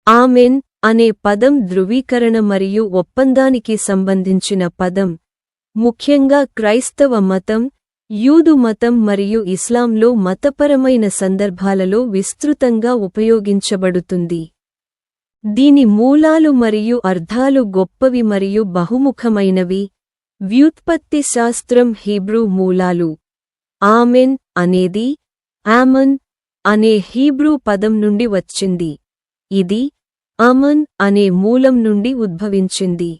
Amen అనే పదం ధృవీకరణ మరియు ఒప్పందానికి సంబంధించిన పదం, ముఖ్యంగా క్రైస్తవ మతం, యూదు మతం మరియు ఇస్లాంలో మతపరమైన సందర్భాలలో విస్తృతంగా ఉపయోగించబడుతుంది. దీని మూలాలు మరియు అర్థాలు గొప్పవి మరియు బహుముఖమైనవి. వ్యుత్పత్తి శాస్త్రం హీబ్రూ మూలాలు. ఆమెన్ అనేది ఆమన్ అనే హీబ్రూ పదం నుండి వచ్చింది. ఇది అమన్ అనే మూలం నుండి ఉద్భవించింది.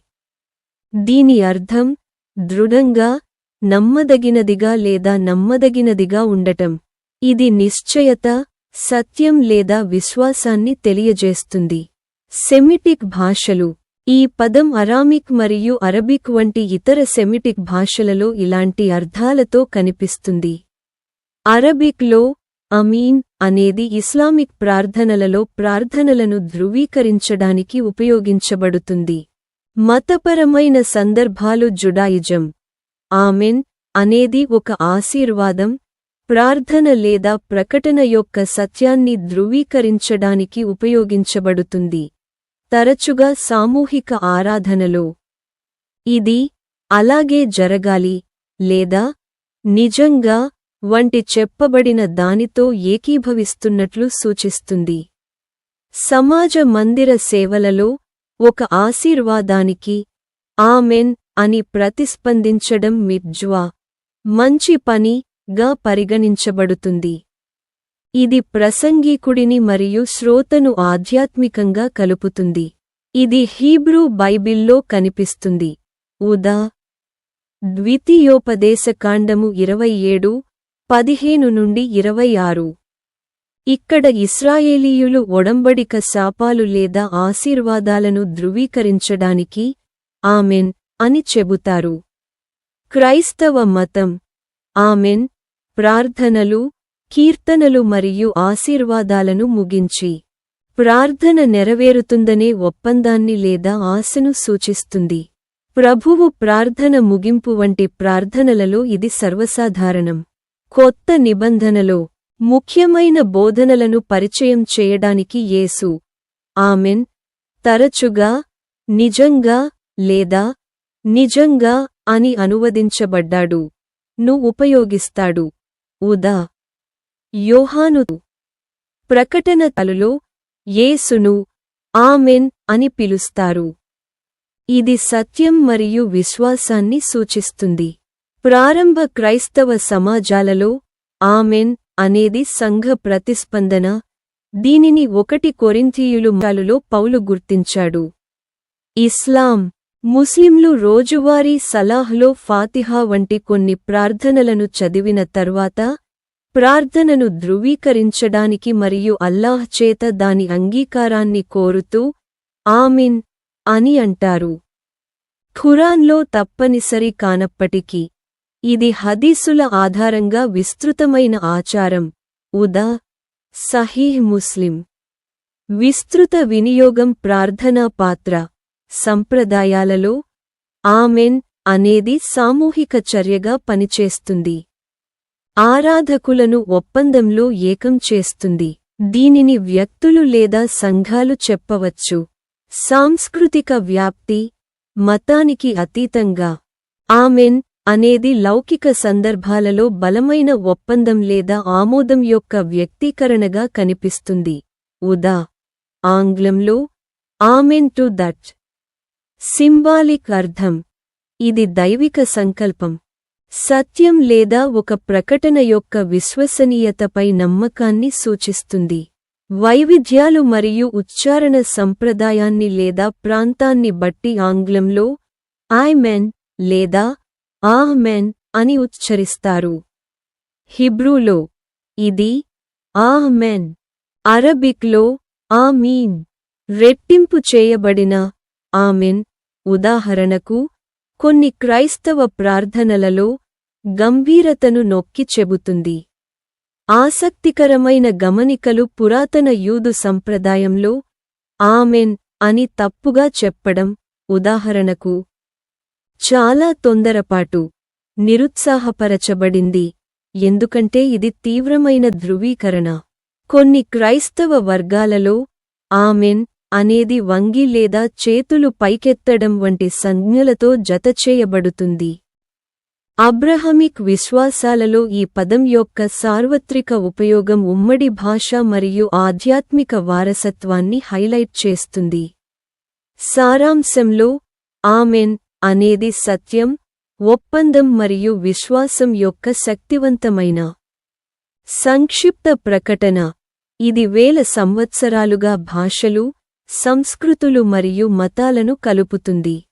దీని అర్థం దృఢంగా, నమ్మదగినదిగా లేదా నమ్మదగినదిగా ఉండటం. ఇది నిశ్చయత, సత్యం లేదా విశ్వాసాన్ని తెలియజేస్తుంది. సెమిటిక్ భాషలు. ఈ పదం అరామిక్ మరియు అరబిక్ వంటి ఇతర సెమిటిక్ భాషలలో ఇలాంటి అర్థాలతో కనిపిస్తుంది. అరబిక్లో అమీన్ అనేది ఇస్లామిక్ ప్రార్థనలలో ప్రార్థనలను ధృవీకరించడానికి ఉపయోగించబడుతుంది. మతపరమైన సందర్భాలు. జుడాయిజం. ఆమెన్ అనేది ఒక ఆశీర్వాదం, ప్రార్థన లేదా ప్రకటన యొక్క సత్యాన్ని ధృవీకరించడానికి ఉపయోగించబడుతుంది, తరచుగా సామూహిక ఆరాధనలో. ఇది అలాగే జరగాలి లేదా నిజంగా వంటి చెప్పబడిన దానితో ఏకీభవిస్తున్నట్లు సూచిస్తుంది. సమాజ మందిర సేవలలో ఒక ఆశీర్వాదానికి ఆమెన్ అని ప్రతిస్పందించడం మిజ్వా, మంచి పని గా పరిగణించబడుతుంది. ఇది ప్రసంగీకుడిని మరియు శ్రోతను ఆధ్యాత్మికంగా కలుపుతుంది. ఇది హీబ్రూ బైబిల్లో కనిపిస్తుంది. ఉదా. ద్వితీయోపదేశకాండము 27:15-26. ఇక్కడ ఇశ్రాయేలీయులు ఒడంబడిక శాపాలు లేదా ఆశీర్వాదాలను ధృవీకరించడానికి ఆమెన్ అని చెబుతారు. క్రైస్తవ మతం. ఆమెన్ ప్రార్థనలు, కీర్తనలు మరియు ఆశీర్వాదాలను ముగించి ప్రార్థన నెరవేరుతుందనే ఒప్పందాన్ని లేదా ఆశను సూచిస్తుంది. ప్రభువు ప్రార్థన ముగింపు వంటి ప్రార్థనలలో ఇది సర్వసాధారణం. కొత్త నిబంధనలో ముఖ్యమైన బోధనలను పరిచయం చేయడానికి యేసు ఆమెన్ తరచుగా నిజంగా లేదా నిజంగా అని అనువదించబడ్డాడు ను ఉపయోగిస్తాడు. ఉదా. యోహాను ప్రకటన తలులో యేసును ఆమెన్ అని పిలుస్తారు. ఇది సత్యం మరియు విశ్వాసాన్ని సూచిస్తుంది. ప్రారంభ క్రైస్తవ సమాజాలలో ఆమెన్ అనేది సంఘ ప్రతిస్పందన. దీనిని 1 కొరింథీయులు పౌలు గుర్తించాడు. ఇస్లాం. ముస్లింలు రోజువారీ సలాహ్లో ఫాతిహా వంటి కొన్ని ప్రార్థనలను చదివిన తర్వాత ప్రార్థనను ధృవీకరించడానికి మరియు అల్లాహ్ చేత దాని అంగీకారాన్ని కోరుతూ ఆమీన్ అని అంటారు. ఖురాన్లో తప్పనిసరి కానప్పటికీ ఇది హదీసుల ఆధారంగా విస్తృతమైన ఆచారం. ఉదా. సహీహ్ ముస్లిం. విస్తృత వినియోగం. ప్రార్థనా పాత్ర. సంప్రదాయాలలో ఆమెన్ అనేది సామూహిక చర్యగా పనిచేస్తుంది. ఆరాధకులను ఒప్పందంలో ఏకం చేస్తుంది. దీనిని వ్యక్తులు లేదా సంఘాలు చెప్పవచ్చు. సాంస్కృతిక వ్యాప్తి. మతానికి అతీతంగా ఆమెన్ అనేది లౌకిక సందర్భాలలో బలమైన ఒప్పందం లేదా ఆమోదం యొక్క వ్యక్తీకరణగా కనిపిస్తుంది. ఉదా. ఆంగ్లంలో ఆమెన్ టు దట్. సింబాలిక్ అర్థం. ఇది దైవిక సంకల్పం, సత్యం లేదా ఒక ప్రకటన యొక్క విశ్వసనీయతపై నమ్మకాన్ని సూచిస్తుంది. వైవిధ్యాలు మరియు ఉచ్చారణ సంప్రదాయాన్ని లేదా ప్రాంతాన్ని బట్టి ఆంగ్లంలో ఆమెన్ లేదా ఆమెన్ అని ఉచ్చరిస్తారు. హిబ్రూలో ఇది ఆమెన్. అరబిక్లో ఆమీన్. రెట్టింపు చేయబడిన ఆమెన్. ఉదాహరణకు, కొన్ని క్రైస్తవ ప్రార్థనలలో గంభీరతను నొక్కి చెబుతుంది. ఆసక్తికరమైన గమనికలు. పురాతన యూదు సంప్రదాయంలో ఆమెన్ అని తప్పుగా చెప్పడం, ఉదాహరణకు, చాలా తొందరపాటు నిరుత్సాహపరచబడింది ఎందుకంటే ఇది తీవ్రమైన ధృవీకరణ. కొన్ని క్రైస్తవ వర్గాలలో ఆమెన్ అనేది వంగి లేదా చేతులు పైకెత్తడం వంటి సంజ్ఞలతో జతచేయబడుతుంది. అబ్రహమిక్ విశ్వాసాలలో ఈ పదం యొక్క సార్వత్రిక ఉపయోగం ఉమ్మడి భాష మరియు ఆధ్యాత్మిక వారసత్వాన్ని హైలైట్ చేస్తుంది. సారాంశంలో, ఆమెన్ అనేది సత్యం, ఒప్పందం మరియు విశ్వాసం యొక్క శక్తివంతమైన సంక్షిప్త ప్రకటన. ఇది వేల సంవత్సరాలుగా భాషలు, సంస్కృతులు మరియు మతాలను కలుపుతుంది.